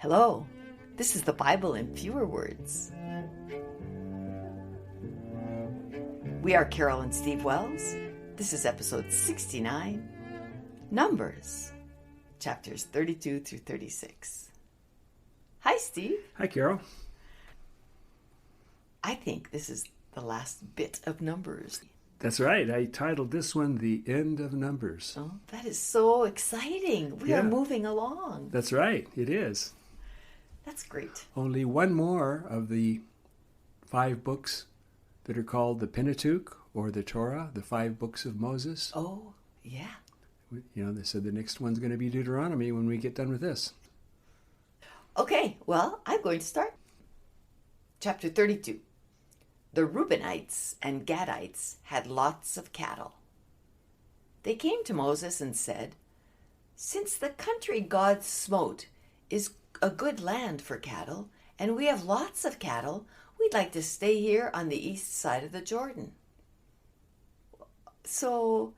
Hello, this is the Bible in fewer words. We are Carol and Steve Wells. This is episode 69, Numbers, chapters 32 through 36. Hi, Steve. Hi, Carol. I think this is the last bit of Numbers. That's right. I titled this one The End of Numbers. Oh, that is so exciting. We are moving along. That's right. It is. That's great. Only one more of the 5 books that are called the Pentateuch or the Torah, the 5 books of Moses. Oh, yeah. You know, they said the next one's going to be Deuteronomy when we get done with this. Okay, well, I'm going to start. Chapter 32. The Reubenites and Gadites had lots of cattle. They came to Moses and said, "Since the country God smote is a good land for cattle, and we have lots of cattle, we'd like to stay here on the east side of the Jordan." So,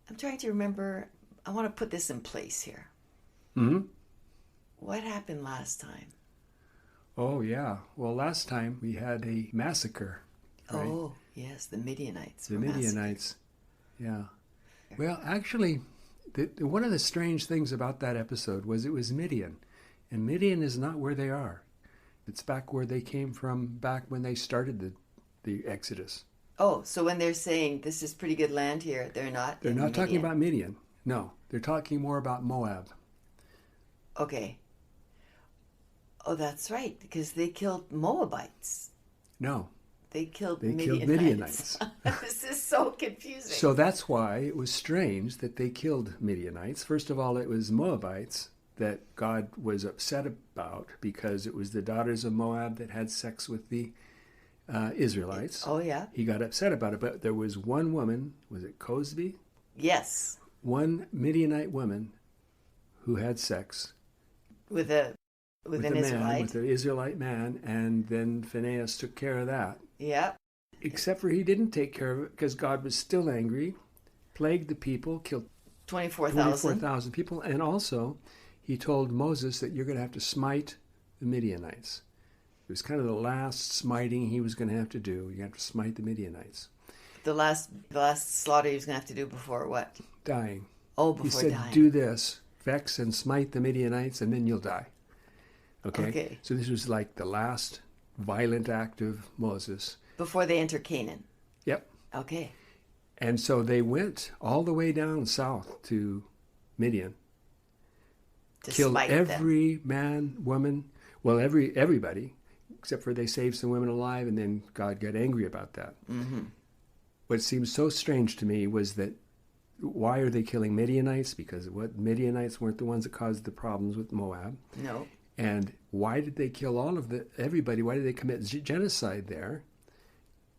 I'm trying to remember, I want to put this in place here. Mm-hmm. What happened last time? Oh, yeah. Well, last time we had a massacre. Right? Oh, yes, the Midianites. The Midianites. Yeah. Well, actually, one of the strange things about that episode was it was Midian. And Midian is not where they are. It's back where they came from, back when they started the Exodus. Oh, so when they're saying this is pretty good land here, they're not talking about Midian. No, they're talking more about Moab. Okay. Oh, that's right, because they killed Moabites. No. They killed Midianites. This is so confusing. So that's why it was strange that they killed Midianites. First of all, it was Moabites that God was upset about because it was the daughters of Moab that had sex with the Israelites. Oh, yeah. He got upset about it, but there was one woman, was it Cosby? Yes. One Midianite woman who had sex with an Israelite. With an Israelite man, and then Phinehas took care of that. Yeah. Except for he didn't take care of it because God was still angry, plagued the people, killed 24,000 people, and also he told Moses that you're going to have to smite the Midianites. It was kind of the last smiting he was going to have to do. You have to smite the Midianites. The last slaughter he was going to have to do before what? Dying. Oh, before dying. He said, do this, vex and smite the Midianites, and then you'll die. Okay? So this was like the last violent act of Moses. Before they enter Canaan. Yep. Okay. And so they went all the way down south to Midian. Killed every man, woman, well, everybody, except for they saved some women alive, and then God got angry about that. Mm-hmm. What seemed so strange to me was that why are they killing Midianites? Because Midianites weren't the ones that caused the problems with Moab. No. And why did they kill everybody? Why did they commit genocide there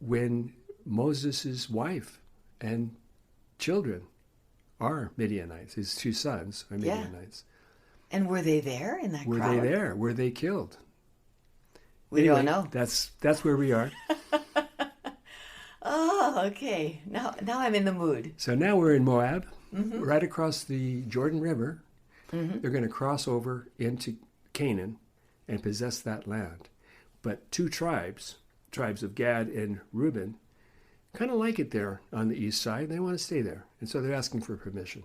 when Moses' wife and children are Midianites? His 2 sons are Midianites. Yeah. And were they there in that crowd? Were they there? Were they killed? We don't know. That's where we are. Oh, okay. Now I'm in the mood. So now we're in Moab, mm-hmm. right across the Jordan River. Mm-hmm. They're going to cross over into Canaan and possess that land. But 2 tribes of Gad and Reuben, kind of like it there on the east side. They want to stay there. And so they're asking for permission.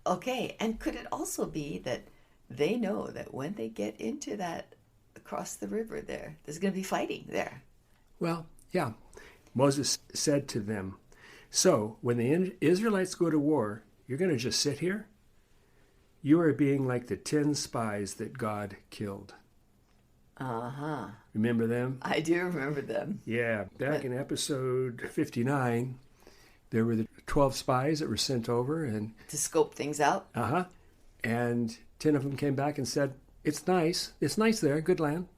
Okay. And could it also be that they know that when they get into that, across the river there's going to be fighting there? Well, yeah. Moses said to them, so when the Israelites go to war, you're going to just sit here? You are being like the 10 spies that God killed. Uh-huh. Remember them? I do remember them. Yeah. Back in episode 59, there were the 12 spies that were sent over and to scope things out. Uh-huh. And 10 of them came back and said, it's nice. It's nice there, good land.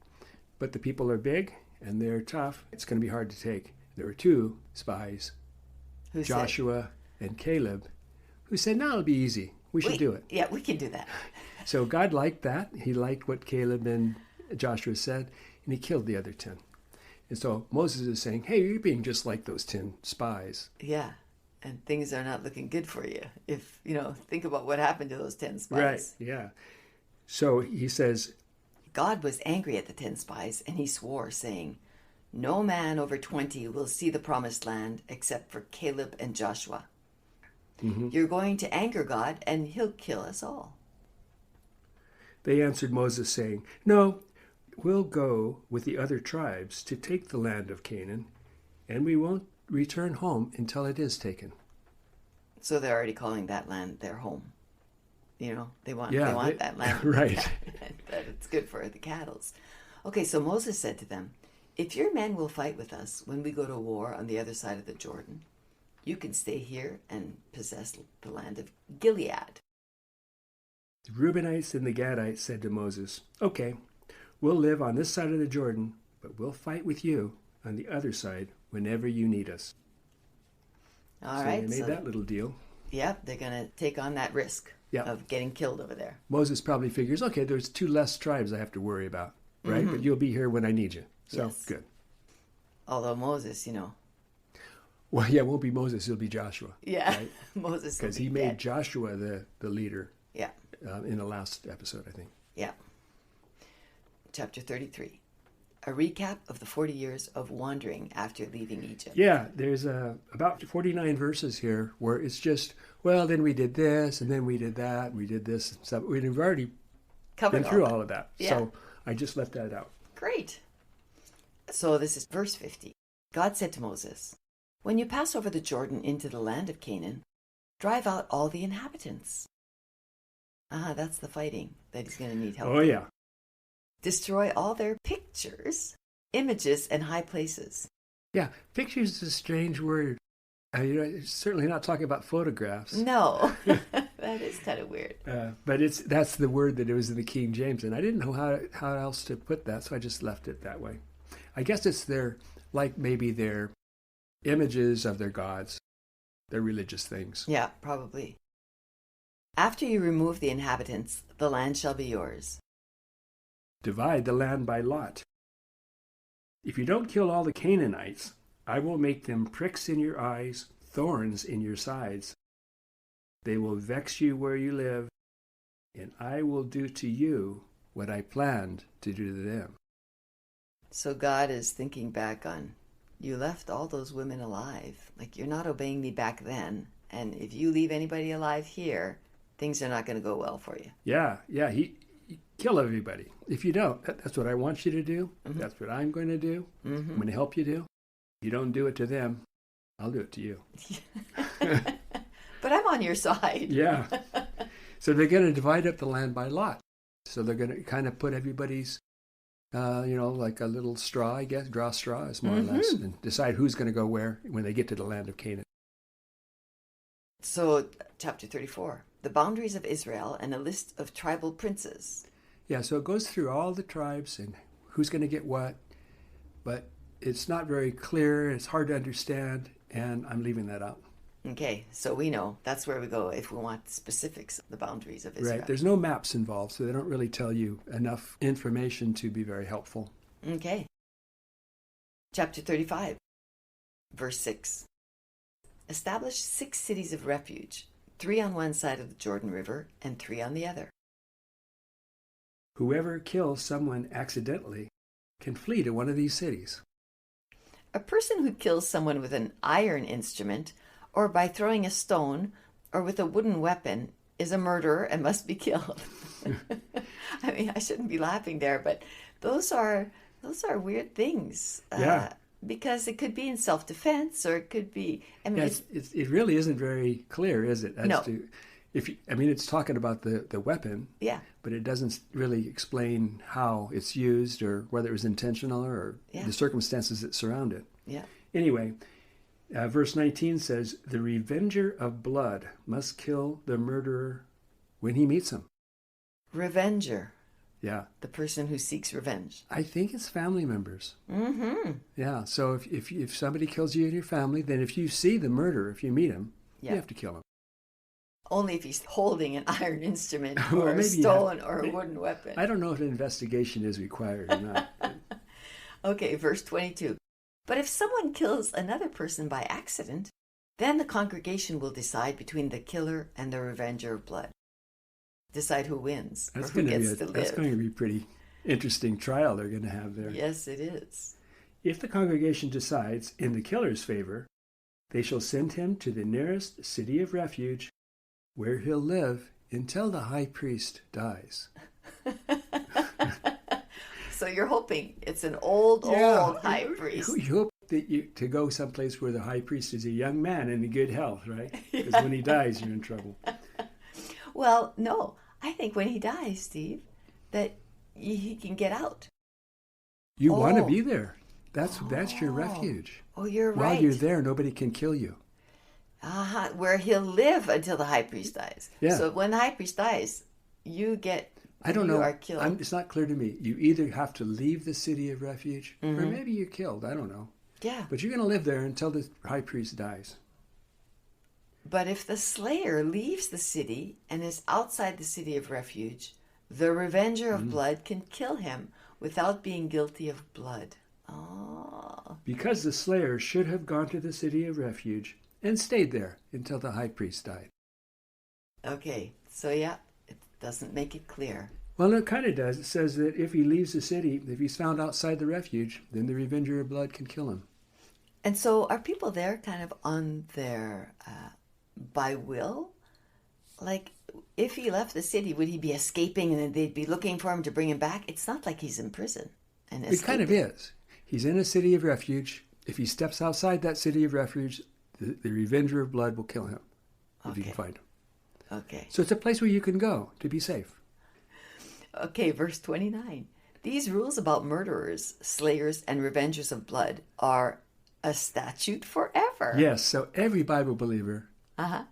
But the people are big and they're tough. It's going to be hard to take. There were 2 spies, Joshua and Caleb, who said, no, it'll be easy. We should do it. Yeah, we can do that. So God liked that. He liked what Caleb and Joshua said, and he killed the other 10. And so Moses is saying, hey, you're being just like those 10 spies. Yeah, and things are not looking good for you. If, think about what happened to those 10 spies. Right, yeah. So he says, God was angry at the 10 spies, and he swore, saying, "No man over 20 will see the promised land except for Caleb and Joshua. You're going to anger God, and he'll kill us all." They answered Moses, saying, "No, we'll go with the other tribes to take the land of Canaan, and we won't return home until it is taken." So they're already calling that land their home. You know, they want that land. Right. That it's good for the cattle. Okay, so Moses said to them, "If your men will fight with us when we go to war on the other side of the Jordan, you can stay here and possess the land of Gilead." The Reubenites and the Gadites said to Moses, "Okay, we'll live on this side of the Jordan, but we'll fight with you on the other side whenever you need us." All right. They made that little deal. Yep, they're going to take on that risk of getting killed over there. Moses probably figures, okay, there's 2 less tribes I have to worry about, right? But you'll be here when I need you. So, yes. Good. Although Moses, Well, yeah, it won't be Moses, it'll be Joshua. Yeah, right? Moses. Because he made Joshua the leader. Yeah. In the last episode, I think. Yeah. Chapter 33. A recap of the 40 years of wandering after leaving Egypt. Yeah, there's about 49 verses here where it's just, well, then we did this, and then we did that, and we did this. And stuff. We've already been through all of that. Yeah. So I just left that out. Great. So this is verse 50. God said to Moses, "When you pass over the Jordan into the land of Canaan, drive out all the inhabitants." That's the fighting that he's going to need help. Oh, yeah. Destroy all their pictures, images, and high places. Yeah, pictures is a strange word. It's certainly not talking about photographs. No, that is kind of weird. But that's the word that it was in the King James, and I didn't know how else to put that, so I just left it that way. I guess it's maybe their images of their gods, their religious things. Yeah, probably. After you remove the inhabitants, the land shall be yours. Divide the land by lot. If you don't kill all the Canaanites, I will make them pricks in your eyes, thorns in your sides. They will vex you where you live, and I will do to you what I planned to do to them. So God is thinking back on, you left all those women alive. Like, you're not obeying me back then. And if you leave anybody alive here, things are not going to go well for you. Yeah, he kill everybody. If you don't, that's what I want you to do. That's what I'm going to do. I'm going to help you do. You don't do it to them, I'll do it to you. But I'm on your side. Yeah. So they're going to divide up the land by lot. So they're going to kind of put everybody's, like a little straw, I guess, draw straws more or less, and decide who's going to go where when they get to the land of Canaan. So, chapter 34, the boundaries of Israel and a list of tribal princes. Yeah, so it goes through all the tribes and who's going to get what, but it's not very clear, it's hard to understand, and I'm leaving that out. Okay, so we know that's where we go if we want specifics, the boundaries of Israel. Right, there's no maps involved, so they don't really tell you enough information to be very helpful. Okay. Chapter 35, verse 6. Establish 6 cities of refuge, 3 on one side of the Jordan River and 3 on the other. Whoever kills someone accidentally can flee to one of these cities. A person who kills someone with an iron instrument, or by throwing a stone, or with a wooden weapon, is a murderer and must be killed. I mean, I shouldn't be laughing there, but those are weird things. Yeah. Because it could be in self-defense, or it could be. I mean, it really isn't very clear, is it? No. It's talking about the weapon. Yeah. But it doesn't really explain how it's used or whether it was intentional or the circumstances that surround it. Yeah. Anyway, verse 19 says, "The revenger of blood must kill the murderer when he meets him." Revenger. Yeah. The person who seeks revenge. I think it's family members. Mm-hmm. Yeah. So if somebody kills you in your family, then if you see the murderer, if you meet him, you have to kill him. Only if he's holding an iron instrument or a stone or a wooden weapon. I don't know if an investigation is required or not. Okay, verse 22. But if someone kills another person by accident, then the congregation will decide between the killer and the revenger of blood. Decide who wins or who gets to live. That's going to be pretty interesting trial they're going to have there. Yes, it is. If the congregation decides in the killer's favor, they shall send him to the nearest city of refuge, where he'll live until the high priest dies. So you're hoping it's an old high priest. You hope that to go someplace where the high priest is a young man and in good health, right? Because when he dies, you're in trouble. Well, no. I think when he dies, Steve, that he can get out. You want to be there. That's your refuge. Oh, you're right. While you're there, nobody can kill you. Where he'll live until the high priest dies. Yeah. So when the high priest dies, you are killed. It's not clear to me. You either have to leave the city of refuge, or maybe you're killed. I don't know. Yeah. But you're going to live there until the high priest dies. But if the slayer leaves the city and is outside the city of refuge, the revenger of blood can kill him without being guilty of blood. Oh. Because the slayer should have gone to the city of refuge and stayed there until the high priest died. Okay, so it doesn't make it clear. Well, it kind of does. It says that if he leaves the city, if he's found outside the refuge, then the revenger of blood can kill him. And so are people there kind of on their, by will? Like, if he left the city, would he be escaping and they'd be looking for him to bring him back? It's not like he's in prison. And it kind of is. He's in a city of refuge. If he steps outside that city of refuge, the revenger of blood will kill him if you can find him. Okay. So it's a place where you can go to be safe. Okay, verse 29. These rules about murderers, slayers, and revengers of blood are a statute forever. Yes, so every Bible believer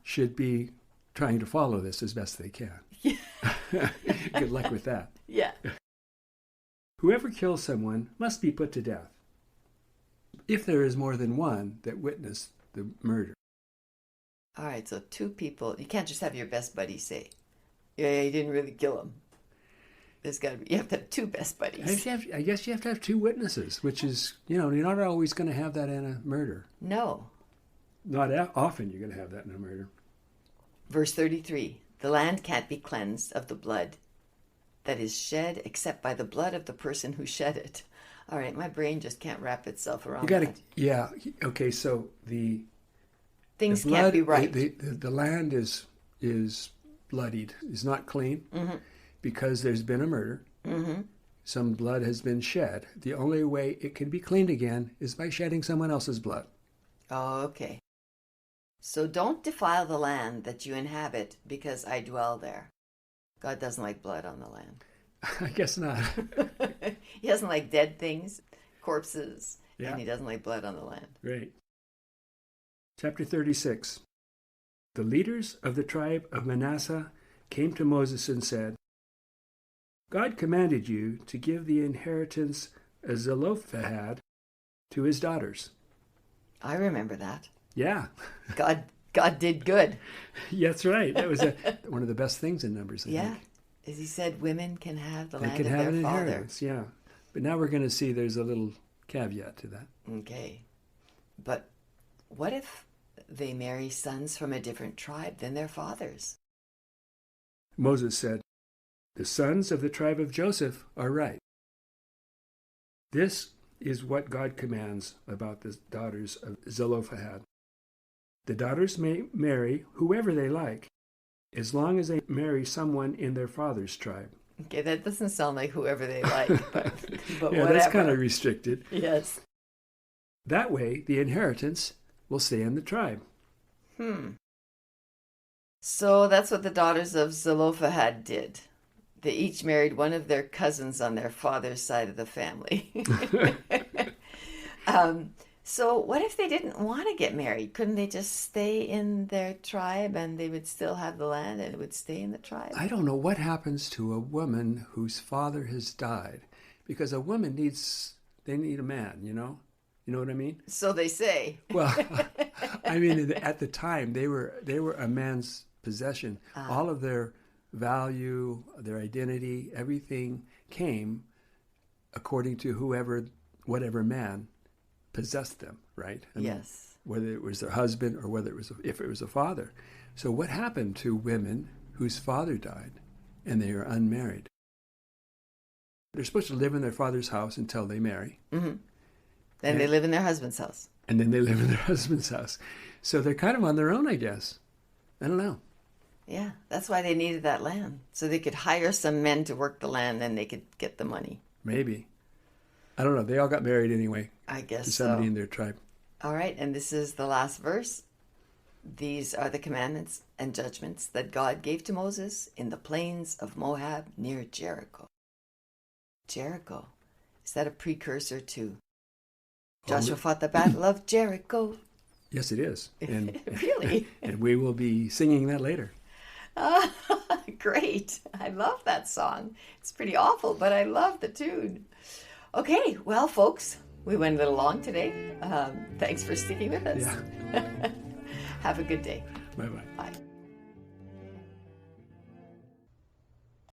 should be trying to follow this as best they can. Yeah. Good luck with that. Yeah. Whoever kills someone must be put to death, if there is more than one that witnessed the murder. All right, so two people. You can't just have your best buddy say, yeah, you didn't really kill him. You have to have two best buddies. I guess you have to have two witnesses, which is, you're not always going to have that in a murder. No. Not often you're going to have that in a murder. Verse 33, the land can't be cleansed of the blood that is shed except by the blood of the person who shed it. All right, my brain just can't wrap itself around that. Yeah, okay, so things can't be right. The land is bloodied, is not clean, because there's been a murder. Mm-hmm. Some blood has been shed. The only way it can be cleaned again is by shedding someone else's blood. Oh, okay. So don't defile the land that you inhabit because I dwell there. God doesn't like blood on the land. I guess not. He doesn't like dead things, corpses, yeah. And he doesn't like blood on the land. Right. Chapter 36. The leaders of the tribe of Manasseh came to Moses and said, God commanded you to give the inheritance of Zelophehad to his daughters. I remember that. Yeah. God did good. Yeah, that's right. That was one of the best things in Numbers, I think. As he said, women can have the land of their father. They can have an inheritance, yeah. But now we're going to see there's a little caveat to that. Okay. But what if they marry sons from a different tribe than their fathers? Moses said, the sons of the tribe of Joseph are right. This is what God commands about the daughters of Zelophehad. The daughters may marry whoever they like, as long as they marry someone in their father's tribe. Okay, that doesn't sound like whoever they like, but yeah, whatever. That's kind of restricted. Yes. That way, the inheritance will stay in the tribe. So that's what the daughters of Zelophehad did. They each married one of their cousins on their father's side of the family. So what if they didn't want to get married? Couldn't they just stay in their tribe and they would still have the land and it would stay in the tribe? I don't know what happens to a woman whose father has died, because a woman they need a man, you know? You know what I mean? So they say. Well, I mean, at the time, they were a man's possession. All of their value, their identity, everything came according to whatever man possessed them, right? I mean, yes. Whether it was their husband or if it was a father. So what happened to women whose father died and they are unmarried? they're supposed to live in their father's house until they marry. Mm-hmm. Then they live in their husband's house. And then they live in their husband's house. So they're kind of on their own, I guess. I don't know. Yeah, that's why they needed that land. So they could hire some men to work the land and they could get the money. Maybe. I don't know. They all got married anyway. I guess to somebody so. in their tribe. All right, and this is the last verse. These are the commandments and judgments that God gave to Moses in the plains of Moab near Jericho. Jericho. Is that a precursor to Joshua fought the battle of Jericho? Yes, it is. And, Really? And we will be singing that later. Great. I love that song. It's pretty awful, but I love the tune. Okay, well, folks, we went a little long today. Thanks for sticking with us. Yeah. Have a good day. Bye-bye. Bye.